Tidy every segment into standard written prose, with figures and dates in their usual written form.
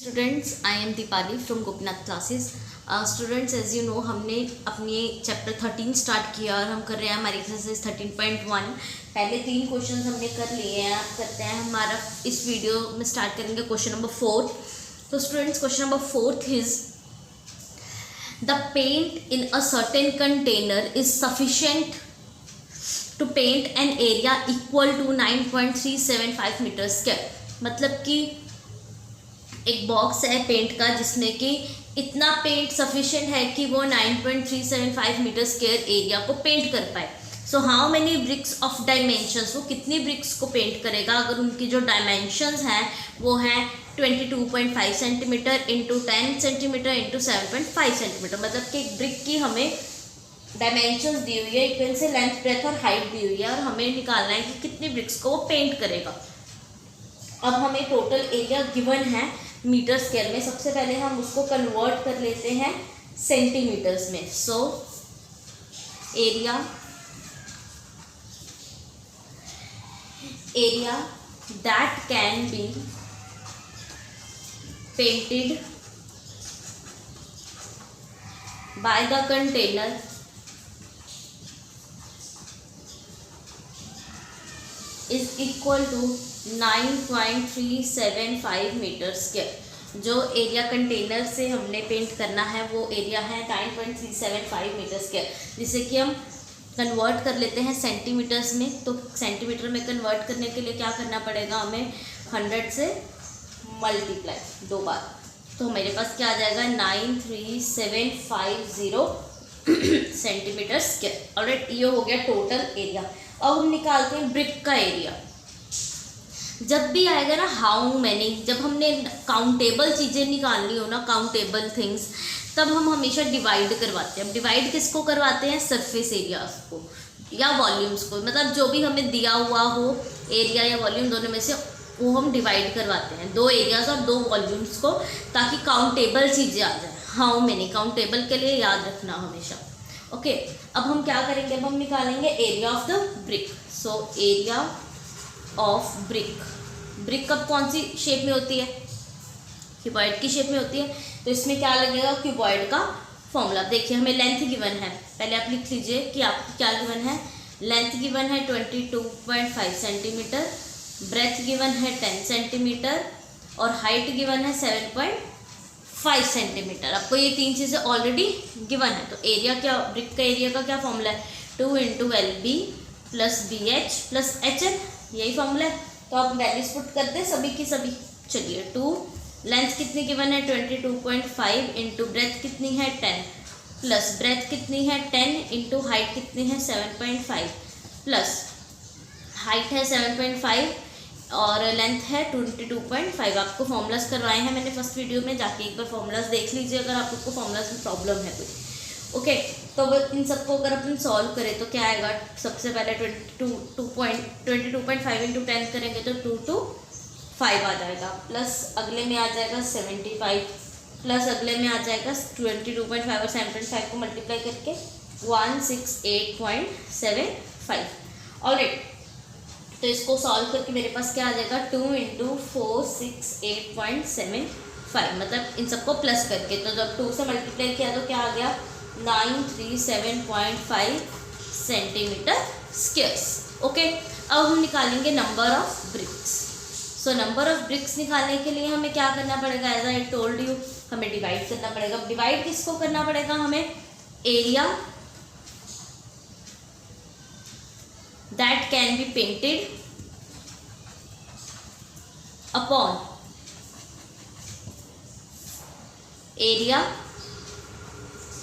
Students, I am Deepali from Gopinath classes. Students, as you know हमने अपने chapter 13 start किया और हम कर रहे हैं हमारी एक्सरसाइज 13.1। पहले 3 क्वेश्चन हमने कर लिए हैं। अब करते हैं हमारा इस वीडियो में स्टार्ट करेंगे क्वेश्चन नंबर 4। तो students, question number 4 is the paint in a certain container is sufficient to paint an area equal to 9.375 metre square. मतलब कि एक बॉक्स है पेंट का जिसमें कि इतना पेंट सफिशिएंट है कि वो 9.375 मीटर स्क्वायर एरिया को पेंट कर पाए। So how many bricks of dimensions, वो कितनी ब्रिक्स को पेंट करेगा अगर उनकी जो डायमेंशंस हैं वो हैं 22.5 centimetre into 10 centimetre into 7.5 centimetre. मतलब कि एक ब्रिक की हमें डायमेंशंस दी हुई है, इक्वल से लेंथ ब्रेथ और हाइट दी हुई है और हमें निकालना है कि कितनी ब्रिक्स को वो पेंट करेगा। अब हमें टोटल एरिया गिवन है मीटर स्क्वायर में। सबसे पहले हम उसको कन्वर्ट कर लेते हैं सेंटीमीटर्स में। So area that can be painted by the container is equal to 9.375 metre square. जो एरिया कंटेनर से हमने पेंट करना है वो एरिया है 9.375 मीटर स्क्वायर, जिसे कि हम कन्वर्ट कर लेते हैं सेंटीमीटर्स में। तो सेंटीमीटर में कन्वर्ट करने के लिए क्या करना पड़ेगा, हमें 100 से मल्टीप्लाई 2 बार। तो मेरे पास क्या आ जाएगा 93750 सेंटीमीटर स्क्वायर। ऑलराइट, ये हो गया टोटल एरिया। अब हम निकालते हैं ब्रिक का एरिया। जब भी आएगा ना हाउ मैनी, जब हमने काउंटेबल चीज़ें निकालनी हो ना, काउंटेबल थिंग्स, तब हम हमेशा डिवाइड करवाते हैं। डिवाइड किसको करवाते हैं, सरफेस एरियाज को या वॉल्यूम्स को। मतलब जो भी हमें दिया हुआ हो एरिया या वॉल्यूम, दोनों में से वो हम डिवाइड करवाते हैं, 2 एरियाज और 2 वॉल्यूम्स को, ताकि काउंटेबल चीज़ें आ जाए। हाउ मैनी काउंटेबल के लिए याद रखना हमेशा। ओके, अब हम क्या करेंगे, अब हम निकालेंगे area of the brick. So area of brick, brick कब कौन सी शेप में होती है, क्यूबॉइड की शेप में होती है। तो इसमें क्या लगेगा, क्यूबॉइड का फॉर्मूला। देखिए हमें लेंथ गिवन है, पहले आप लिख लीजिए कि आपकी क्या गिवन है। लेंथ गिवन है 22.5 सेंटीमीटर, ब्रेथ गिवन है 10 सेंटीमीटर और हाइट गिवन है 7.5 सेंटीमीटर। आपको ये 3 चीज़ें ऑलरेडी गिवन है। तो एरिया क्या, ब्रिक का एरिया का क्या फॉर्मूला है, 2 × LB + BH + HL, यही फॉर्मूला है। तो आप वैल्यूज पुट कर दें सभी की सभी। चलिए 2, लेंथ कितनी गिवन है 22.5 इंटू ब्रेथ कितनी है 10 प्लस ब्रेथ कितनी है 10 इंटू हाइट कितनी है 7.5 प्लस हाइट है 7.5 और लेंथ है 22.5। आपको फॉर्मूलाज करवाए हैं मैंने फर्स्ट वीडियो में, जाके एक बार फॉर्मूलाज देख लीजिए अगर आपको फॉर्मूलाज में प्रॉब्लम है कोई। ओके, तो इन सबको अगर अपन सॉल्व करें तो क्या आएगा, सबसे पहले 22.5 इंटू 10 करेंगे तो 2 to 5 आ जाएगा, प्लस अगले में आ जाएगा 75, प्लस अगले में आ जाएगा 22.5 और 7.5 को मल्टीप्लाई करके 168.75। ऑलराइट, तो इसको सॉल्व करके मेरे पास क्या आ जाएगा 2 × 468.75। मतलब इन सबको प्लस करके, तो जब 2 से मल्टीप्लाई किया तो क्या आ गया 937.5 सेंटीमीटर स्क्वायर्स। ओके, अब हम निकालेंगे number of bricks. So number of bricks निकालने के लिए हमें क्या करना पड़ेगा, एज आई टोल्ड यू, हमें डिवाइड करना पड़ेगा। डिवाइड किसको करना पड़ेगा, हमें area that can be painted upon area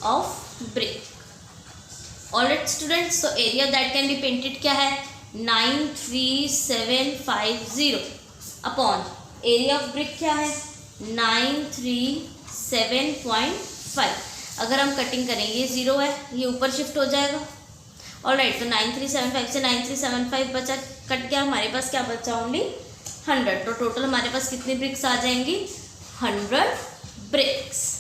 of brick. Alright students, तो area that can be painted क्या है 93750 अपॉन एरिया ऑफ ब्रिक क्या है 937.5। अगर हम कटिंग करेंगे, ये 0 है, ये ऊपर शिफ्ट हो जाएगा। ऑलराइट, तो 9375 से 9375 बचा, कट गया, हमारे पास क्या बचा ओनली 100। तो टोटल हमारे पास कितनी ब्रिक्स आ जाएंगी 100 ब्रिक्स।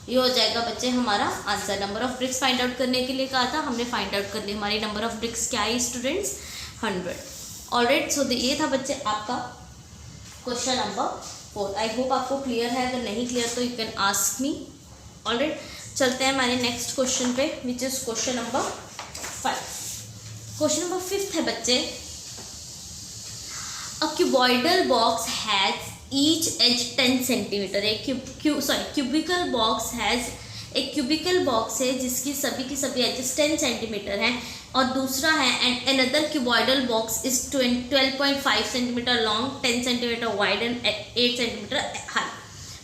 ये हो जाएगा बच्चे हमारा answer. Number of BRICS find out करने के लिए कहा था, हमने फाइंड आउट कर ली। हमारी नंबर ऑफ ब्रिक्स क्या है स्टूडेंट्स 100। ऑलराइट, सो ये था बच्चे आपका क्वेश्चन नंबर 4। आई होप आपको क्लियर है, अगर नहीं क्लियर तो you can ask me. Alright, चलते हैं हमारे नेक्स्ट क्वेश्चन पे, which is question number 5। Question number 5 है बच्चे, a cuboidal box has each edge 10 centimetre. Cubical box has, एक क्यूबिकल बॉक्स है जिसकी सभी की सभी एजेस 10 सेंटीमीटर हैं, और दूसरा है and another cuboidal box is 12.5 centimetre long, 10 centimetre wide and 8 centimetre high.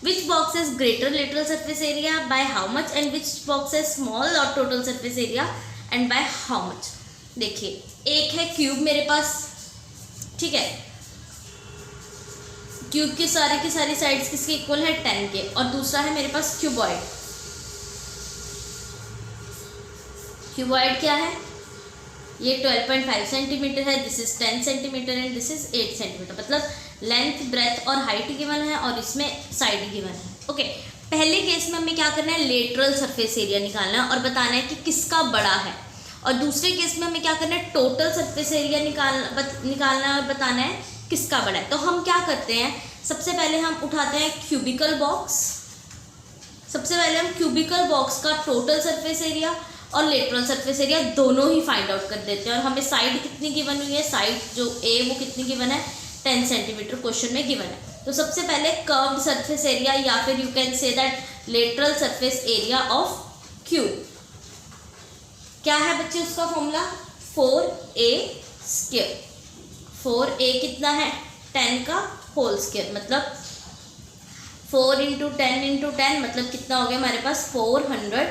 Which box is greater lateral surface area by how much, and which box is small और total surface area and by how much. देखिए, एक है cube मेरे पास, ठीक है, cube की सारी sides किसके इक्वल है 10 के, और दूसरा है मेरे पास क्यूबॉइड। क्यूबॉइड क्या है, ये 12.5 सेंटीमीटर है, this is 10 centimetre and this is 8 centimetre, मतलब लेंथ ब्रेथ और हाइट गिवन है और इसमें साइड गिवन है। ओके, पहले केस में हमें क्या करना है, लेटरल सरफेस एरिया निकालना है और बताना है कि किसका बड़ा है, और दूसरे केस में हमें क्या करना है, टोटल सरफेस एरिया निकालना है और बताना है किसका बड़ा है। तो हम क्या करते हैं, सबसे पहले हम उठाते हैं क्यूबिकल बॉक्स, सबसे पहले हम क्यूबिकल बॉक्स का टोटल सरफेस एरिया और लेटरल सरफेस एरिया दोनों ही फाइंड आउट कर देते हैं, और हमें साइड कितनी गिवन हुई है, साइड जो ए वो कितनी गिवन है, 10 सेंटीमीटर क्वेश्चन में गिवन है। तो सबसे पहले कर्व्ड सरफेस एरिया, या फिर you can say that lateral surface area of cube, क्या है बच्चे उसका फॉर्मूला, 4a स्क्वायर। 4a कितना है, 10 का होल स्क्वायर, मतलब 4 इंटू 10 मतलब कितना हो गया हमारे पास 400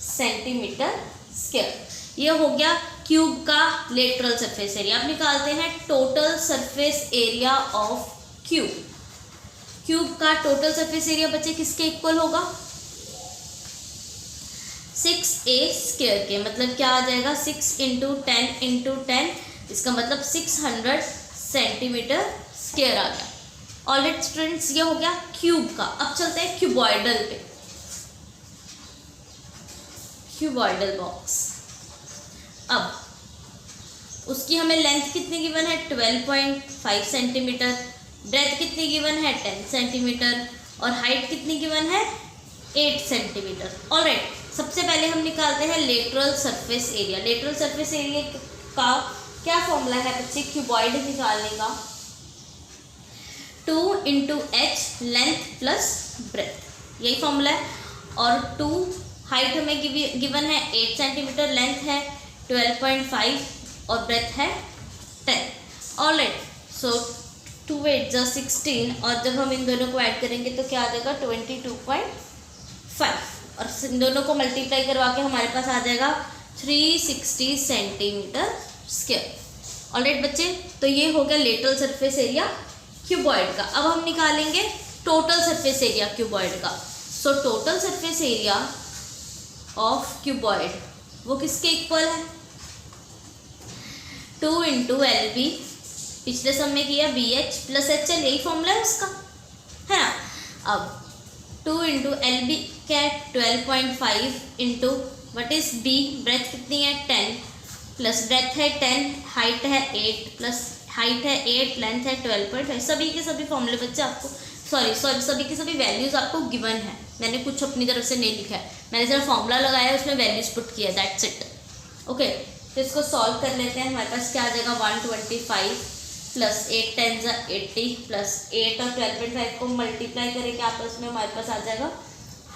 सेंटीमीटर स्क्वायर। ये हो गया क्यूब का लेटरल सरफेस एरिया। अब निकालते हैं total surface area of cube. Cube का टोटल सरफेस एरिया बच्चे किसके इक्वल होगा, 6a स्क्वायर के, मतलब क्या आ जाएगा 6 इंटू 10 इसका मतलब 600 सेंटीमीटर स्क्वायर आ गया। ऑलराइट स्टूडेंट्स, ये हो गया क्यूब का। अब चलते हैं क्यूबॉइडल पे, क्यूबॉइडल बॉक्स। अब उसकी हमें लेंथ कितनी गिवन है, 12.5 सेंटीमीटर, ब्रेथ कितनी गिवन है 10 सेंटीमीटर, और हाइट कितनी गिवन है 8 सेंटीमीटर। ऑलराइट, सबसे पहले हम निकालते हैं lateral surface area. Lateral surface area का क्या फॉर्मूला है बच्चे क्यूबॉइड निकालने का, 2 into H length plus breadth, यही फॉर्मूला है। और 2 हाइट हमें गिवन है 8 सेंटीमीटर, लेंथ है 12.5 और ब्रेथ है 10। ऑलराइट, सो 2 8 जा 16, और जब हम इन दोनों को ऐड करेंगे तो क्या आ जाएगा 22.5, और इन दोनों को मल्टीप्लाई करवा के हमारे पास आ जाएगा 360 सेंटीमीटर स्क्वायर। ऑलराइट बच्चे, तो ये हो गया लेटरल सरफेस एरिया क्यूबॉइड का। अब हम निकालेंगे टोटल सरफेस एरिया क्यूबॉइड का। सो total surface area of cuboid वो किसके इक्वल है, 2 इंटू एल बी, पिछले सम में किया b h plus h l, यही फॉर्मूला है उसका, है ना। अब 2 इंटू एल बी क्या है 12.5 into what is b, breadth कितनी है 10 प्लस ब्रेथ है 10, हाइट है 8 प्लस हाइट है 8, लेंथ है 12.5। सभी के सभी फॉर्मूले बच्चे आपको सभी की सभी वैल्यूज़ आपको गिवन है, मैंने कुछ अपनी तरफ से नहीं लिखा है, मैंने सिर्फ फॉर्मूला लगाया है, उसमें वैल्यूज पुट किया, दैट्स इट। ओके, तो इसको सॉल्व कर लेते हैं। हमारे पास क्या आ जाएगा 125 प्लस 8 10 80 प्लस 8 और 12.5 को मल्टीप्लाई करेंगे आपस में, हमारे पास आ जाएगा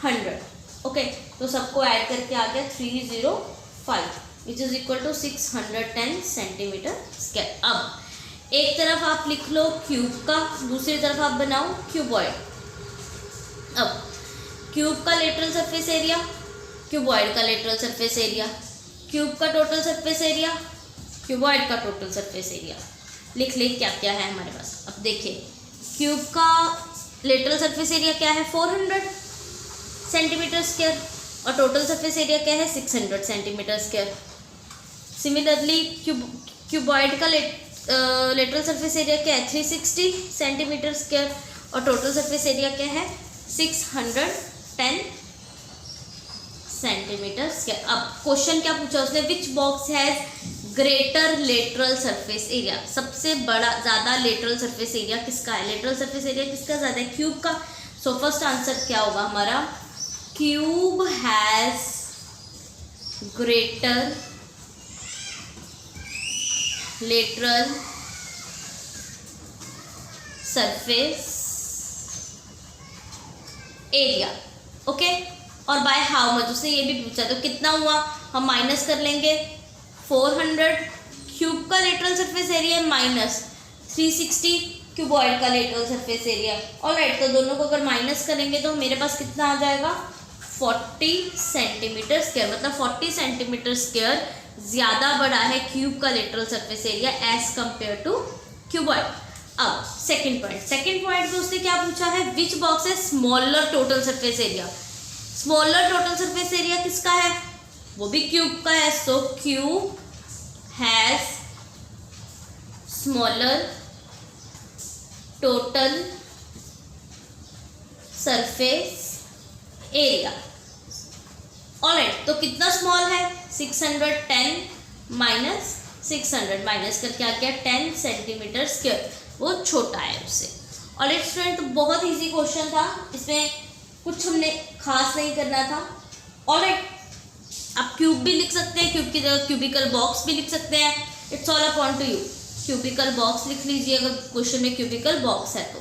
100। ओके, तो सबको ऐड करके आ गया 305 which is equal to 610 centimetre square. अब एक तरफ आप लिख लो क्यूब का, दूसरी तरफ आप बनाओ क्यूबॉइड। अब क्यूब का लेटरल सरफेस एरिया, क्यूबॉइड का लेटरल सरफेस एरिया, क्यूब का टोटल सरफेस एरिया, क्यूबॉइड का टोटल सरफेस एरिया, लिख ले क्या क्या है हमारे पास। अब देखिए, क्यूब का लेटरल सरफेस एरिया क्या है 400 सेंटीमीटर स्क्वायर, और टोटल सरफेस एरिया क्या है 600 सेंटीमीटर स्क्वायर। सिमिलरली क्यूबॉइड का लेटरल सरफेस एरिया क्या है 360 सेंटीमीटर स्क्वायर, और टोटल सरफेस एरिया क्या है 610 सेंटीमीटर स्क्वायर। अब क्वेश्चन क्या पूछा उसने, which box has greater lateral surface area, सबसे बड़ा ज़्यादा लेटरल सरफेस एरिया किसका है? लेटरल सरफेस एरिया किसका ज़्यादा है? क्यूब का। सो फर्स्ट आंसर क्या होगा हमारा? Cube has greater lateral surface area. Okay, और बाय हाउ मच, उसने ये भी पूछा तो कितना हुआ, हम माइनस कर लेंगे 400 क्यूब का lateral surface area minus 360 cuboid का लेटरल सरफेस एरिया। ऑलराइट, तो दोनों को अगर माइनस करेंगे तो मेरे पास कितना आ जाएगा? 40 सेंटीमीटर स्क्वायर, मतलब 40 सेंटीमीटर स्क्वायर ज़्यादा बड़ा है क्यूब का lateral surface area as compare to cuboid. अब सेकंड पॉइंट पे उसने क्या पूछा है? विच बॉक्स है smaller total surface area. Smaller total surface area किसका है? वो भी क्यूब का है। So cube has smaller total surface area. Alright, तो कितना स्मॉल है? 610 माइनस 600 माइनस करके आ गया 10 सेंटीमीटर स्क्वायर, वो छोटा है उससे। ऑलराइट स्टूडेंट, तो बहुत इजी क्वेश्चन था, इसमें कुछ हमने खास नहीं करना था। ऑलराइट, आप क्यूब भी लिख सकते हैं, क्यूब की जगह क्यूबिकल बॉक्स भी लिख सकते हैं, it's all upon two you. Cubical box लिख लीजिए अगर क्वेश्चन में क्यूबिकल बॉक्स है तो।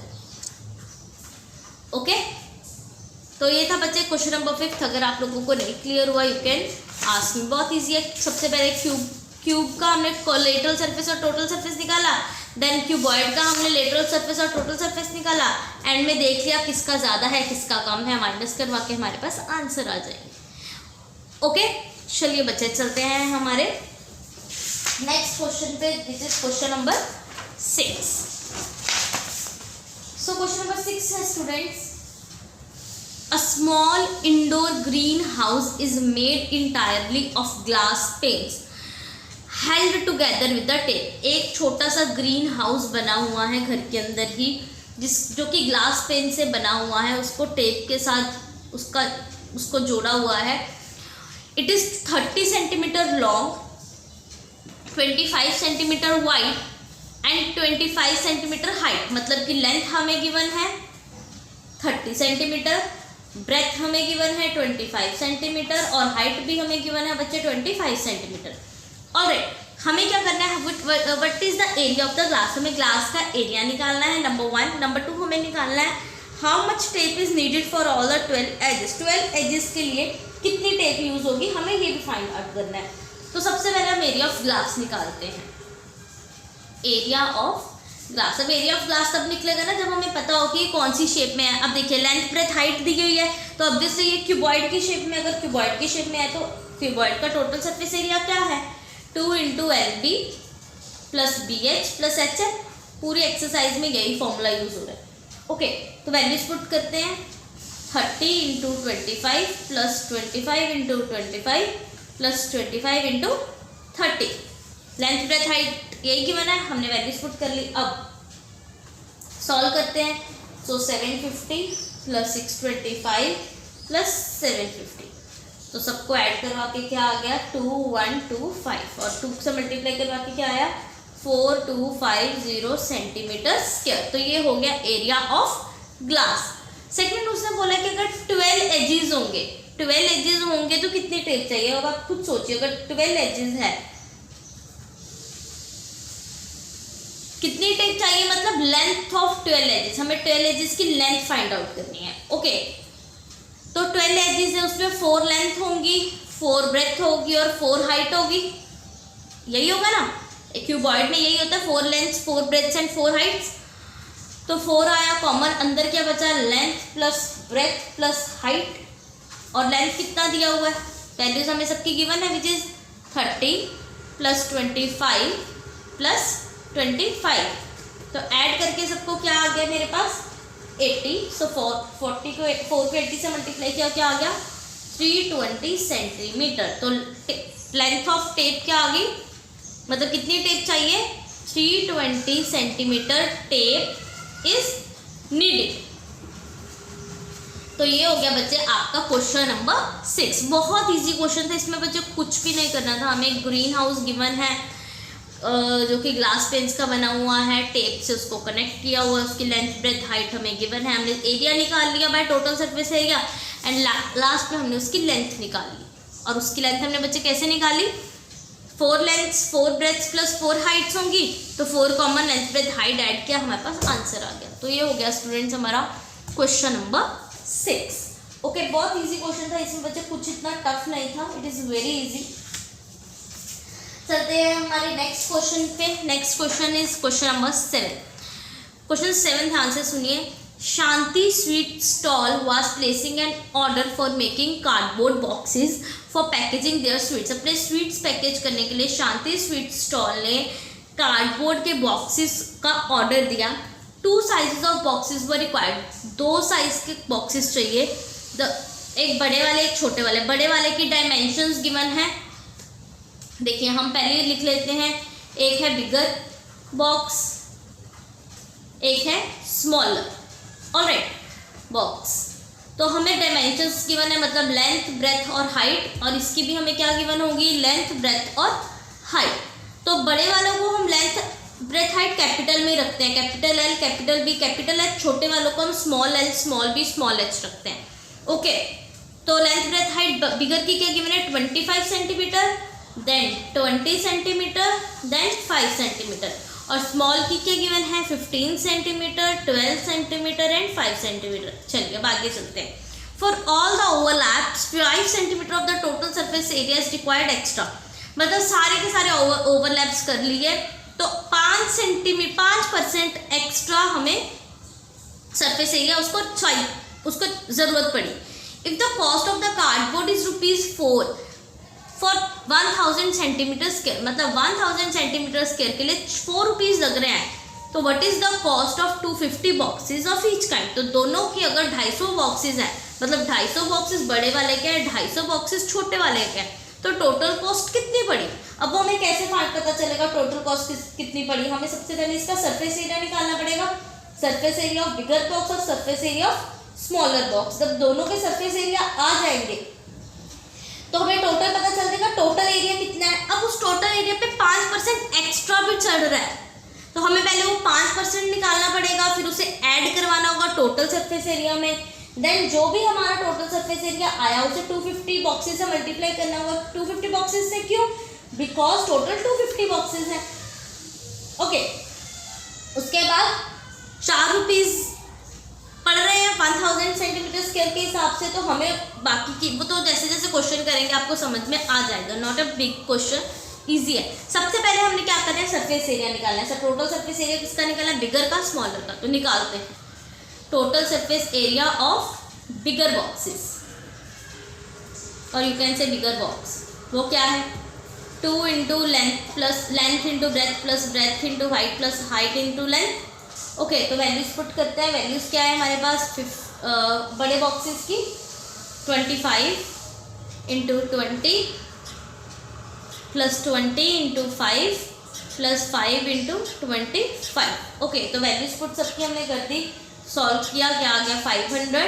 ओके, तो ये था बच्चे क्वेश्चन नंबर 5। अगर आप लोगों को नहीं क्लियर हुआ यू कैन आस्क मी। बहुत ईजी है। सबसे पहले क्यूब का हमने लेटरल सरफेस और टोटल सरफेस निकाला, देन क्यूबॉइड का हमने लेटरल सरफेस और टोटल सरफेस निकाला, एंड में देख लिया किसका ज़्यादा है किसका कम है, माइनस करवा के हमारे पास आंसर आ जाएंगे। ओके, चलिए बच्चे चलते हैं हमारे नेक्स्ट क्वेश्चन पे, this is question number 6। So question number 6 है students, a small indoor greenhouse is made entirely of glass panes held together with the tape। एक छोटा सा ग्रीन हाउस बना हुआ है घर के अंदर ही, जो कि ग्लास पेन से बना हुआ है, उसको टेप के साथ उसको जोड़ा हुआ है। It is 30 centimetre long, 25 centimetre wide and 25 centimetre height. मतलब कि लेंथ हमें गिवन है 30 सेंटीमीटर, ब्रेथ हमें गिवन है 25 सेंटीमीटर और हाइट भी हमें गिवन है बच्चे 25 सेंटीमीटर। ऑलराइट, हमें क्या करना है? What is the area of the glass. हमें ग्लास का एरिया निकालना है, नंबर 1। नंबर 2 हमें निकालना है how much tape is needed for all the 12 edges. 12 edges के लिए कितनी टेप यूज होगी, हमें ये भी फाइंड आउट करना है। तो सबसे पहले हम एरिया ऑफ ग्लास निकालते हैं। एरिया ऑफ ग्लास, अब एरिया ऑफ ग्लास तब निकलेगा ना जब हमें पता हो कि कौन सी शेप में है। अब देखिए लेंथ ब्रेथ हाइट दी गई है, तो ऑब्वियसली ये क्यूबॉइड की शेप में, अगर क्यूबॉइड की शेप में है तो क्यूबॉइड का टोटल सरफेस एरिया क्या है? 2 × LB + BH + HF। पूरी एक्सरसाइज में यही फॉर्मूला यूज हो रहा है। ओके, तो वैल्यूज पुट करते हैं। 30 × 25 + 25 × 25 + 25 × 30। लेंथ ब्रेथ हाइट यही की बना है, हमने वैल्यूज पुट कर ली। अब सॉल्व करते हैं। सो 750 + 625 + 750, तो सबको ऐड करवा के क्या आ गया? 2125, और 2 से मल्टीप्लाई करवा के क्या आया? 4250 सेंटीमीटर स्क्वायर। तो ये हो गया एरिया ऑफ ग्लास। सेकंड उसने बोला कि अगर 12 एजेस होंगे, 12 एजेस होंगे तो कितनी टेप चाहिए? अब आप खुद सोचिए, अगर 12 एजेस है कितनी टेप चाहिए? मतलब लेंथ ऑफ 12 एजेस, हमें 12 एजेस की लेंथ फाइंड आउट करनी है। ओके, तो 12 एजेस है, उसमें 4 लेंथ होंगी, 4 ब्रेथ होगी और 4 हाइट होगी। यही होगा ना, एक क्यूबॉइड में यही होता है, 4 लेंथ्स 4 ब्रेथ्स एंड 4 हाइट्स। तो 4 आया कॉमन, अंदर क्या बचा? Length plus breadth plus height. और लेंथ कितना दिया हुआ है? वैल्यूज हमें सबकी गिवन है, विच इज 30 + 25 + 25। तो ऐड करके सबको क्या आ गया मेरे पास? 80। सो 4 को 80 से मल्टीप्लाई किया, क्या आ गया? 320 सेंटीमीटर। तो लेंथ ऑफ टेप क्या आ गई? मतलब कितनी टेप चाहिए? 320 सेंटीमीटर टेप इज नीडेड। तो ये हो गया बच्चे आपका क्वेश्चन नंबर 6। बहुत इजी क्वेश्चन था, इसमें बच्चे कुछ भी नहीं करना था। हमें ग्रीन हाउस गिवन है, जो कि ग्लास पेंस का बना हुआ है, टेप से उसको कनेक्ट किया हुआ है, उसकी लेंथ ब्रेथ हाइट हमें गिवन है, हमने एरिया निकाल लिया by total surface area and last में हमने उसकी लेंथ निकाल ली। और उसकी लेंथ हमने बच्चे कैसे निकाली, 4 लेंथ्स 4 ब्रेथ्स प्लस 4 हाइट्स होंगी, तो 4 common length breadth height add किया, हमारे पास आंसर आ गया। तो ये हो गया स्टूडेंट्स हमारा क्वेश्चन नंबर 6। ओके, बहुत इजी क्वेश्चन था, इसमें बच्चे कुछ इतना टफ नहीं था, इट इज़ वेरी इजी। चलते हैं हमारे नेक्स्ट क्वेश्चन पे। Next question is question number 7। Question 7 ध्यान से सुनिए। Shanti sweet stall was placing an order for making cardboard boxes for packaging their sweets. अपने स्वीट्स पैकेज करने के लिए शांति स्वीट स्टॉल ने कार्डबोर्ड के बॉक्सेस का ऑर्डर दिया। 2 sizes of boxes were required. 2 size के बॉक्सेस चाहिए, एक बड़े वाले एक छोटे वाले। बड़े वाले की डायमेंशंस गिवन है, देखिए हम पहले लिख लेते हैं। एक है बिगर बॉक्स, एक है स्मॉलर ऑलराइट बॉक्स। तो हमें डायमेंशंस गिवन है, मतलब लेंथ ब्रेथ और हाइट, और इसकी भी हमें क्या गिवन होगी, लेंथ ब्रेथ और हाइट। तो बड़े वालों को हम लेंथ ब्रेथ हाइट कैपिटल में रखते हैं, capital l capital b capital h. छोटे वालों को हम small l small b small h रखते हैं। ओके, तो लेंथ ब्रेथ हाइट बिगर की क्या गिवन है, 25 centimetre, then 20 centimetre, then 5 centimetre, और स्मॉल की क्या गिवन है, 15 सेंटीमीटर, 12 सेंटीमीटर एंड 5 सेंटीमीटर। चलिए अब आगे चलते हैं। For all the overlaps 5 centimetre of the total surface area is required extra. मतलब सारे के सारे ओवरलैप्स कर लिए, तो 5% एक्स्ट्रा हमें सरफेस एरिया उसको चाहिए, उसको ज़रूरत पड़ी। If the cost of the cardboard is ₹4 for 1000 centimetre square, मतलब 1000 सेंटीमीटर स्क्वायर के लिए 4 रुपीज़ लग रहे हैं, तो what is the cost of 250 boxes of each kind. तो दोनों की अगर 250 बॉक्सेस हैं, मतलब 250 बॉक्सेस बड़े वाले के हैं, 250 बॉक्सेस छोटे वाले के हैं, तो टोटल कॉस्ट कितनी पड़ी। अब वो हमें कैसे पता चलेगा टोटल कॉस्ट कितनी पड़ी, हमें सबसे पहले इसका सरफेस एरिया निकालना पड़ेगा। Surface area of bigger box और surface area of smaller box, जब दोनों के सरफेस एरिया आ जाएंगे तो हमें टोटल पता चल जाएगा टोटल एरिया कितना है। अब उस टोटल एरिया पे 5% एक्स्ट्रा भी चढ़ रहा है, तो हमें पहले वो 5% निकालना पड़ेगा, फिर उसे ऐड करवाना होगा टोटल सरफेस एरिया में। देन जो भी हमारा टोटल सरफेस एरिया आया उसे 250 बॉक्सेस से मल्टीप्लाई करना होगा। 250 बॉक्सेस से क्यों, बिकॉज टोटल 250 बॉक्सेस हैं। ओके, उसके बाद 4 रुपीज़ पड़ रहे हैं 1000 सेंटीमीटर स्क्वायर के हिसाब से, तो हमें बाकी की वो तो जैसे जैसे क्वेश्चन करेंगे आपको समझ में आ जाएगा, not a big question, easy है। सबसे पहले हमने क्या करना है, सरफेस एरिया निकालना है। सब टोटल सरफेस एरिया किसका निकालना है, बिगर का स्मॉलर का, तो निकालते हैं। Total surface area of bigger boxes, और you can say bigger box, वो क्या है, 2 into length plus length into breadth plus breadth into height plus height into length. Okay, तो वैल्यूज पुट करते हैं। वैल्यूज क्या है हमारे पास, बड़े बॉक्सेस की 25 into 20 plus 20 into 5 plus 5 into 25। Okay, तो वैल्यूज पुट सबकी हमने कर दी, सॉल्व किया, क्या आ गया, 500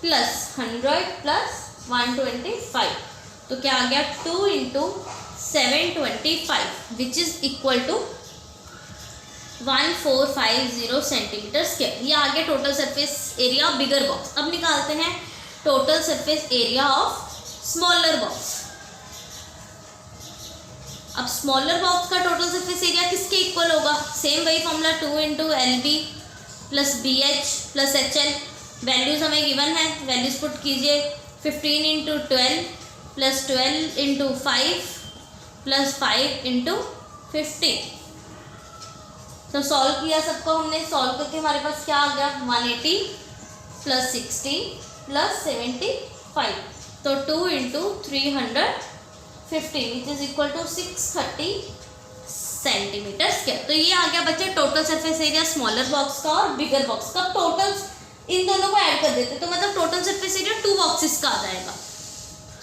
प्लस 100 प्लस 125, तो क्या आ गया, 2 into 725 which is equal to 1450 centimetre square. ये आ गया total surface area of bigger box. अब निकालते हैं total surface area of smaller box. अब स्मॉलर बॉक्स का टोटल सरफेस एरिया किसके इक्वल होगा, सेम वही formula, 2 into LB plus BH plus HL। Values हमें गिवन है, वैल्यूज पुट कीजिए, 15 into 12 plus 12 into 5 plus 5 into 15। तो सॉल्व किया सबको हमने, सॉल्व करके हमारे पास क्या आ गया, 180 प्लस 60 प्लस 75, तो 2 into 350 which is equal to 630 centimetre square. तो ये आ गया बच्चे total surface area smaller box का और बिगर बॉक्स का। टोटल इन दोनों को ऐड कर देते तो मतलब टोटल सरफेस एरिया 2 बॉक्सेस का आ जाएगा।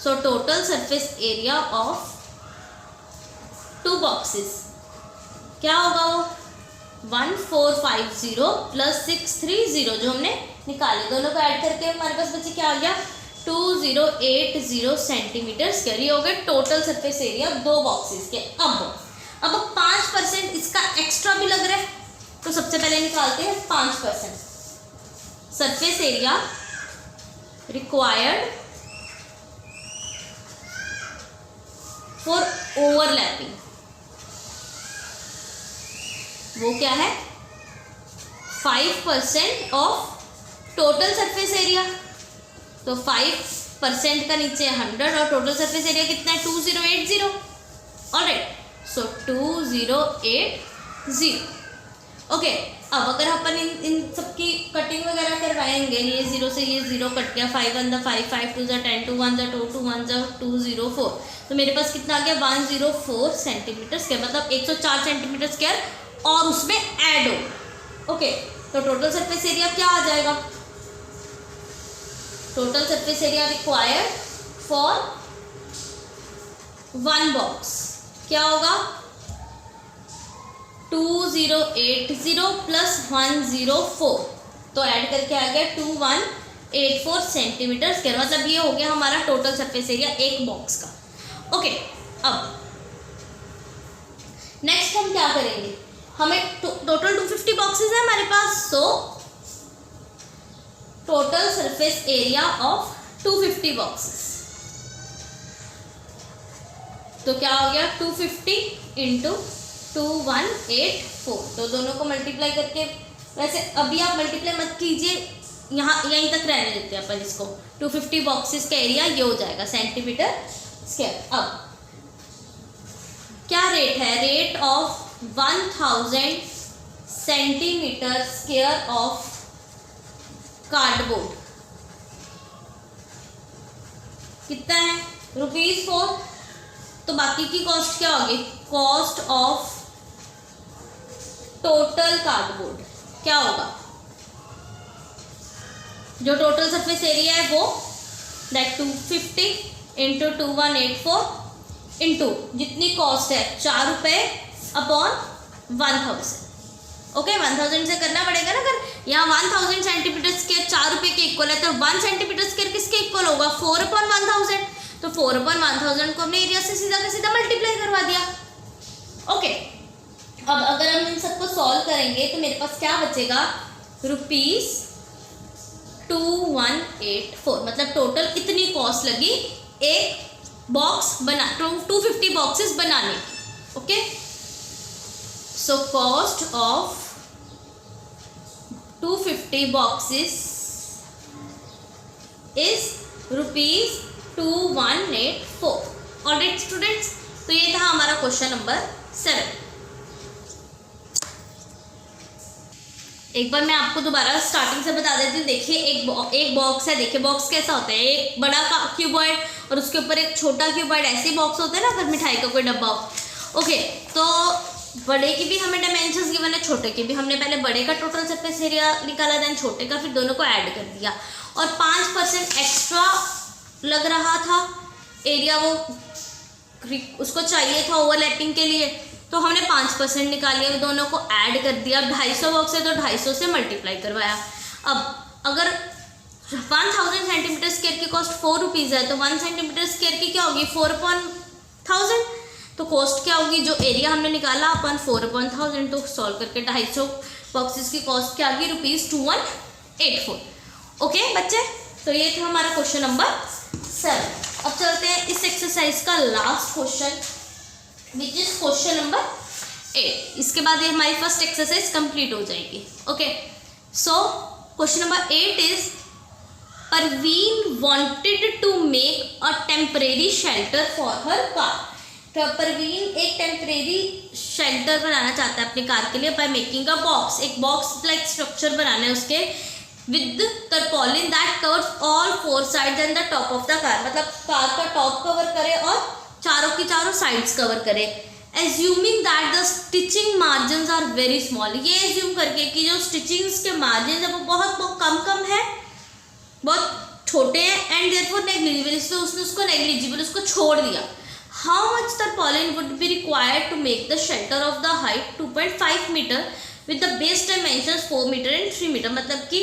सो total surface area of 2 boxes क्या होगा, वो 1450 प्लस 630 जो हमने निकाले, दोनों को ऐड करके हमारे पास बच्चे क्या आ गया, 2080 सेंटीमीटर स्क्वायर। ये हो गया टोटल सरफेस एरिया 2 बॉक्सेस के। अब अब 5% इसका एक्स्ट्रा भी लग रहा है, तो सबसे पहले निकालते हैं 5%। Surface area required for overlapping, वो क्या है 5% ऑफ टोटल सरफेस एरिया। तो 5% का नीचे 100 और टोटल सरफेस एरिया कितना है 2080। ऑलराइट, सो 2080। ओके, अब अगर अपन इन सबकी कटिंग वगैरह करवाएंगे, ये 0 से ये 0 कट गया, 5 1 5 5 2 10 2 1 2 2 1 204, तो मेरे पास कितना आ गया 104 सेंटीमीटर स्क्वायर, मतलब 104 सेंटीमीटर स्क्वायर और उसमें ऐड हो। ओके, तो टोटल सरफेस एरिया क्या आ जाएगा, total surface area required for 1 box क्या होगा 2080 प्लस 104, तो ऐड करके आ गया 2184 सेंटीमीटर स्क्वायर, मतलब ये हो गया हमारा टोटल सरफेस एरिया एक बॉक्स का। ओके, अब नेक्स्ट हम क्या करेंगे, हमें टोटल 250 बॉक्सेस है हमारे पास, so total surface area of 250 boxes, तो क्या हो गया 250 इंटू 2184, तो दोनों को मल्टीप्लाई करके, वैसे अभी आप मल्टीप्लाई मत कीजिए, यहाँ यहीं तक रहने देते हैं अपन इसको, 250 बॉक्सेस का एरिया ये हो जाएगा सेंटीमीटर स्क्वायर। अब क्या रेट है, rate of 1000 centimetre square of cardboard कितना है ₹4, तो बाकी की कॉस्ट क्या होगी, कॉस्ट ऑफ टोटल कार्डबोर्ड क्या होगा, जो टोटल सरफेस एरिया है वो दैट 250 इंटू 2184 इंटू जितनी कॉस्ट है ₹4/1000। ओके, 1000 से करना पड़ेगा ना, अगर यहाँ 1000 सेंटीमीटर स्क्वायर ₹4 के इक्वल है, तो 1 सेंटीमीटर स्क्वायर किसके इक्वल होगा 4/1000, तो 4/1000 को हमने एरिया से सीधा का सीधा मल्टीप्लाई करवा दिया। ओके, अब अगर हम इन सबको सॉल्व करेंगे तो मेरे पास क्या बचेगा ₹2184, मतलब टोटल इतनी कॉस्ट लगी एक बॉक्स बना 250 बॉक्सेस बनाने की। Okay, so cost of 250 boxes is ₹2184। Alright students, तो ये था हमारा क्वेश्चन नंबर 7। एक बार मैं आपको दोबारा स्टार्टिंग से बता देती हूँ। देखिए एक बॉक्स है, देखिए बॉक्स कैसा होता है, एक बड़ा क्यूबॉइड और उसके ऊपर एक छोटा क्यूबॉइड, ऐसे बॉक्स होते हैं ना अगर मिठाई का कोई डब्बा हो। ओके, तो बड़े की भी हमें डायमेंशंस गिवन है, छोटे के भी, हमने पहले बड़े का टोटल सरफेस एरिया निकाला, देन छोटे का, फिर दोनों को ऐड कर दिया और 5% एक्स्ट्रा लग रहा था एरिया, वो उसको चाहिए था ओवरलैपिंग के लिए, तो हमने 5% निकाल लिया, दोनों को ऐड कर दिया। 250 बॉक्स है तो 250 से मल्टीप्लाई करवाया। अब अगर 1000 सेंटीमीटर स्क्वायर की कॉस्ट ₹4 है, तो 1 सेंटीमीटर स्क्वायर की क्या होगी 4/1000, तो कॉस्ट क्या होगी, जो एरिया हमने निकाला अपन 4/1000, तो सॉल्व करके 250 बॉक्सेस की कॉस्ट क्या आ गई ₹2184। ओके बच्चे, तो ये था हमारा क्वेश्चन नंबर 7। अब चलते हैं इस एक्सरसाइज का last question, which is question number 8। इसके बाद ये हमारी फर्स्ट एक्सरसाइज कंप्लीट हो जाएगी। Okay, so question number 8 is Parveen wanted to make a temporary shelter for her car. तो परवीन एक टेम्परेरी शेल्टर बनाना चाहता है अपनी कार के लिए बाय मेकिंग अ बॉक्स, एक बॉक्स लाइक स्ट्रक्चर बनाना है उसके, with tarpaulin that covers all 4 sides and the top of the car, मतलब कार का टॉप कवर करे और चारों की चारों साइड्स कवर करे। Assuming that the stitching margin are very small, ये एज्यूम करके कि जो स्टिचिंग्स के मार्जिन है वो बहुत कम है, बहुत छोटे हैं, एंड देयरफॉर नेग्लिजिबल, इसलिए उसने उसको नेग्लिजिबल उसको छोड़ दिया। How much tarpaulin would be required to make the shelter of the height 2.5 metre with the base dimensions 4 metre and 3 metre, मतलब कि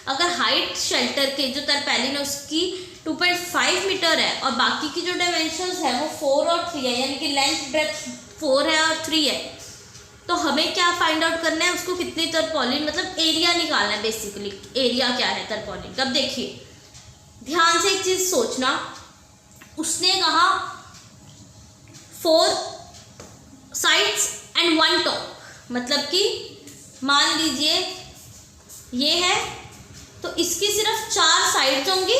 अगर हाइट शेल्टर के जो तरपैलिन है उसकी 2.5 मीटर है और बाकी की जो डायमेंशंस है वो 4 और 3 है, यानी कि लेंथ ब्रेथ 4 है और 3 है, तो हमें क्या फाइंड आउट करना है, उसको कितनी तरपोलिन मतलब एरिया निकालना है, बेसिकली एरिया क्या है तरपोलिन का। अब देखिए ध्यान से एक चीज सोचना, उसने कहा 4 साइड्स एंड 1 टॉप, मतलब कि मान लीजिए ये है तो इसकी सिर्फ 4 साइड्स होंगी,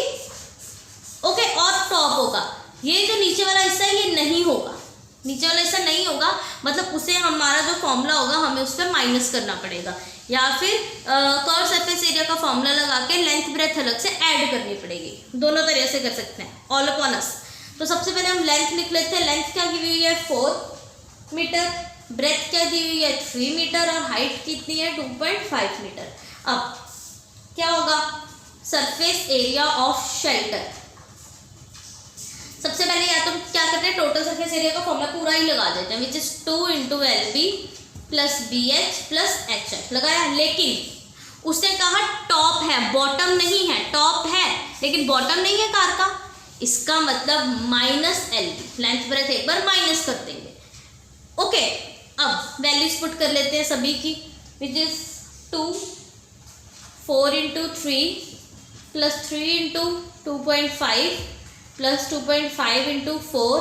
ओके, और टॉप होगा। ये जो नीचे वाला हिस्सा है ये नहीं होगा, नीचे वाला हिस्सा नहीं होगा, मतलब उसे हमारा जो फॉर्मूला होगा हमें उस पर माइनस करना पड़ेगा, या फिर कर्व सरफेस एरिया का फॉर्मूला लगा के लेंथ ब्रेथ अलग से ऐड करनी पड़ेगी। दोनों तरह से कर सकते हैं, ऑल अपॉन अस। तो सबसे पहले हम लेंथ लिख लेते हैं। लेंथ क्या दी हुई है 4 मीटर, ब्रेथ क्या दी हुई है 3 मीटर और हाइट कितनी है 2.5 मीटर। अब क्या होगा, सरफेस एरिया ऑफ शेल्टर। सबसे पहले या तो क्या करते हैं, टोटल सरफेस एरिया का फॉर्मूला पूरा ही लगा देते हैं, which is 2 × LB + BH + HF लगाया। लेकिन उसने कहा टॉप है, बॉटम नहीं है, टॉप है लेकिन बॉटम नहीं है कार का, इसका मतलब -LB, लेंथ ब्रेथ एक बार माइनस कर देंगे, ओके। अब वैल्यूज पुट कर लेते हैं सभी की, विच इज 2 4 × 3 + 3 × 2.5 + 2.5 × 4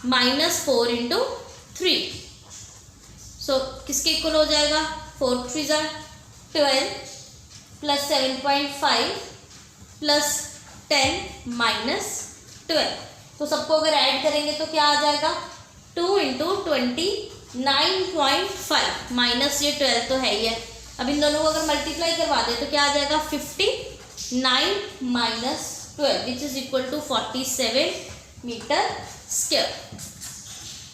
-4 × 3। सो किसके इक्वल हो जाएगा, 4 × 3 = 12 + 7.5 + 10 - 12। तो सबको अगर ऐड करेंगे तो क्या आ जाएगा, 2 × 29.5 माइनस ये 12 तो है ही है। अब इन दोनों को अगर मल्टीप्लाई करवा दे तो क्या आ जाएगा, 59 - 12 which is equal to 47 metre.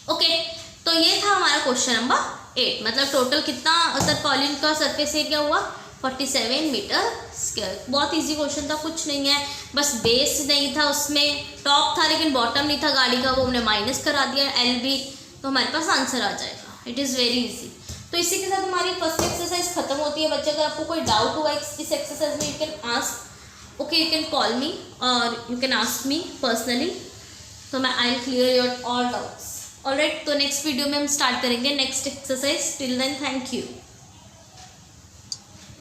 Okay, तो ये था हमारा क्वेश्चन नंबर 8। मतलब टोटल कितना तरपोलिन का सरफेस एरिया हुआ, 47 मीटर²। बहुत इजी क्वेश्चन था, कुछ नहीं है, बस बेस नहीं था, उसमें टॉप था लेकिन बॉटम नहीं था गाड़ी का, वो हमने माइनस करा दिया LB, तो हमारे पास आंसर आ जाएगा। It is very easy. तो इसी के साथ हमारी फर्स्ट एक्सरसाइज खत्म होती है। बच्चे अगर आपको कोई डाउट हुआ इस एक्सरसाइज में, you can ask, okay, you can call me और you can ask me personally, तो मैं I will clear your all doubts. Alright, तो नेक्स्ट वीडियो में हम स्टार्ट करेंगे next exercise. Till then thank you.